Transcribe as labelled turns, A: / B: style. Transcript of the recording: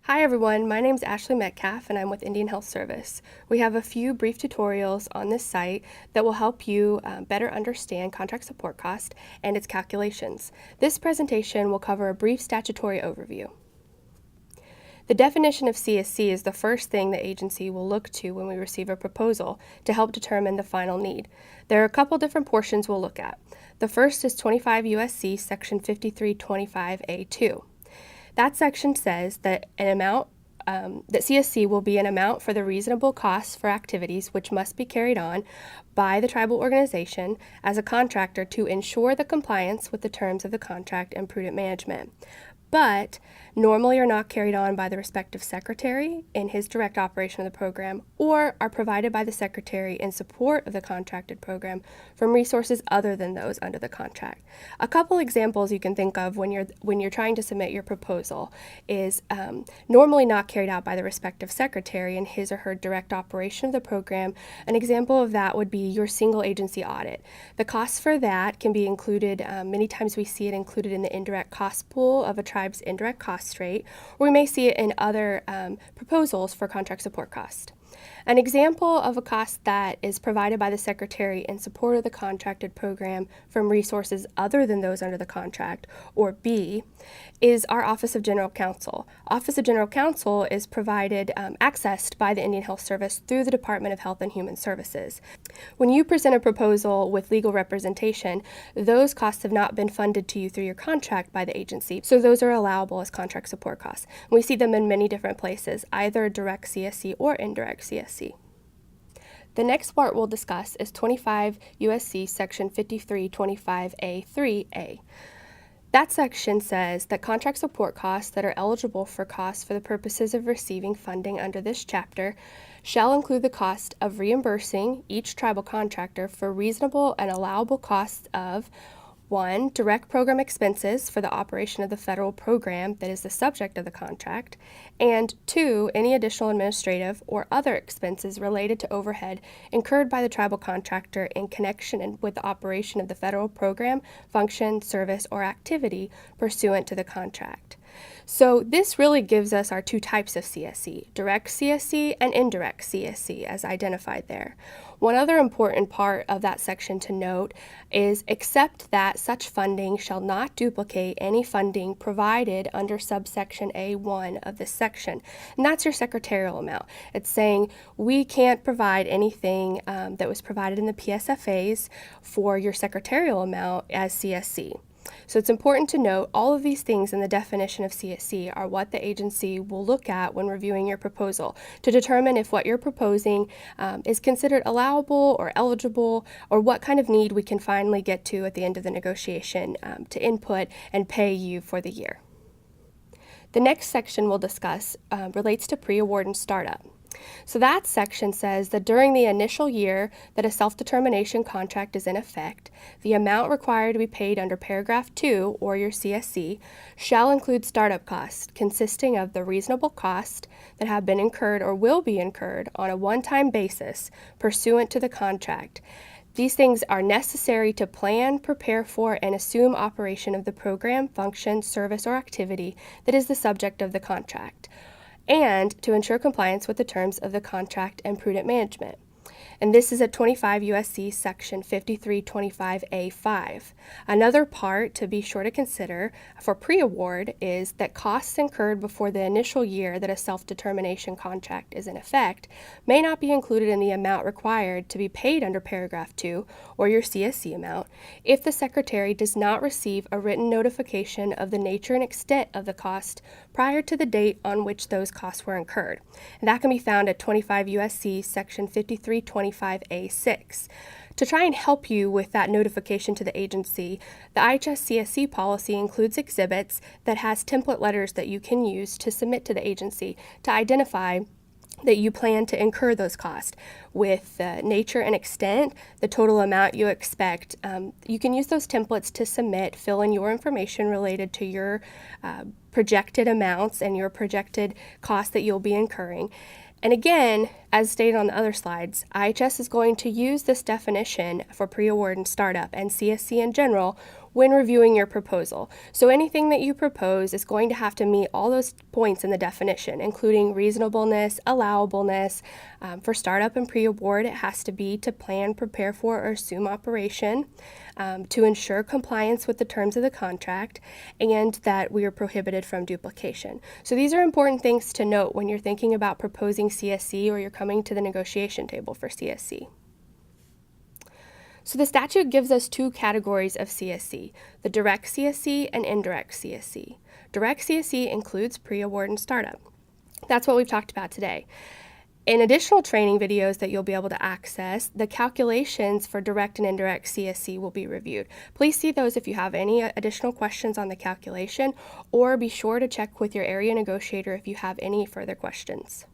A: Hi everyone, my name is Ashley Metcalf and I'm with Indian Health Service. We have a few brief tutorials on this site that will help you better understand contract support cost and its calculations. This presentation will cover a brief statutory overview. The definition of CSC is the first thing the agency will look to when we receive a proposal to help determine the final need. There are a couple different portions we'll look at. The first is 25 U.S.C. section 5325A2. That section says that that CSC will be an amount for the reasonable costs for activities which must be carried on by the tribal organization as a contractor to ensure the compliance with the terms of the contract and prudent management, but normally are not carried on by the respective secretary in his direct operation of the program or are provided by the secretary in support of the contracted program from resources other than those under the contract. A couple examples you can think of when you're trying to submit your proposal is normally not carried out by the respective secretary in his or her direct operation of the program. An example of that would be your single agency audit. The costs for that can be included, many times we see it included in the indirect cost pool of a tribe's indirect cost rate, or we may see it in other proposals for contract support cost. An example of a cost that is provided by the secretary in support of the contracted program from resources other than those under the contract, or B, is our Office of General Counsel. Office of General Counsel is provided, accessed by the Indian Health Service through the Department of Health and Human Services. When you present a proposal with legal representation, those costs have not been funded to you through your contract by the agency, so those are allowable as contract support costs. We see them in many different places, either direct CSC or indirect CSC. The next part we'll discuss is 25 U.S.C. section 5325A3A. That section says that contract support costs that are eligible for costs for the purposes of receiving funding under this chapter shall include the cost of reimbursing each tribal contractor for reasonable and allowable costs of 1. Direct program expenses for the operation of the federal program that is the subject of the contract, and 2. Any additional administrative or other expenses related to overhead incurred by the tribal contractor in connection with the operation of the federal program, function, service, or activity pursuant to the contract. So this really gives us our two types of CSC, direct CSC and indirect CSC as identified there. One other important part of that section to note is except that such funding shall not duplicate any funding provided under subsection A1 of this section. And that's your secretarial amount. It's saying we can't provide anything that was provided in the PSFAs for your secretarial amount as CSC. So it's important to note all of these things in the definition of CSC are what the agency will look at when reviewing your proposal to determine if what you're proposing is considered allowable or eligible, or what kind of need we can finally get to at the end of the negotiation to input and pay you for the year. The next section we'll discuss relates to pre-award and startup. So that section says that during the initial year that a self-determination contract is in effect, the amount required to be paid under paragraph 2, or your CSC, shall include startup costs consisting of the reasonable costs that have been incurred or will be incurred on a one-time basis pursuant to the contract. These things are necessary to plan, prepare for, and assume operation of the program, function, service, or activity that is the subject of the contract, and to ensure compliance with the terms of the contract and prudent management. And this is at 25 U.S.C. section 5325A5. Another part to be sure to consider for pre-award is that costs incurred before the initial year that a self-determination contract is in effect may not be included in the amount required to be paid under paragraph 2, or your CSC amount, if the secretary does not receive a written notification of the nature and extent of the cost prior to the date on which those costs were incurred. And that can be found at 25 U.S.C. section 5325A6. To try and help you with that notification to the agency, the IHS CSC policy includes exhibits that has template letters that you can use to submit to the agency to identify that you plan to incur those costs with the nature and extent, the total amount you expect. You can use those templates to submit, fill in your information related to your projected amounts and your projected costs that you'll be incurring. And again, as stated on the other slides, IHS is going to use this definition for pre-award and startup and CSC in general when reviewing your proposal. So anything that you propose is going to have to meet all those points in the definition, including reasonableness, allowableness. For startup and pre-award, it has to be to plan, prepare for, or assume operation, to ensure compliance with the terms of the contract, and that we are prohibited from duplication. So these are important things to note when you're thinking about proposing CSC or you're coming to the negotiation table for CSC. So the statute gives us two categories of CSC, the direct CSC and indirect CSC. Direct CSC includes pre-award and startup. That's what we've talked about today. In additional training videos that you'll be able to access, the calculations for direct and indirect CSC will be reviewed. Please see those if you have any additional questions on the calculation, or be sure to check with your area negotiator if you have any further questions.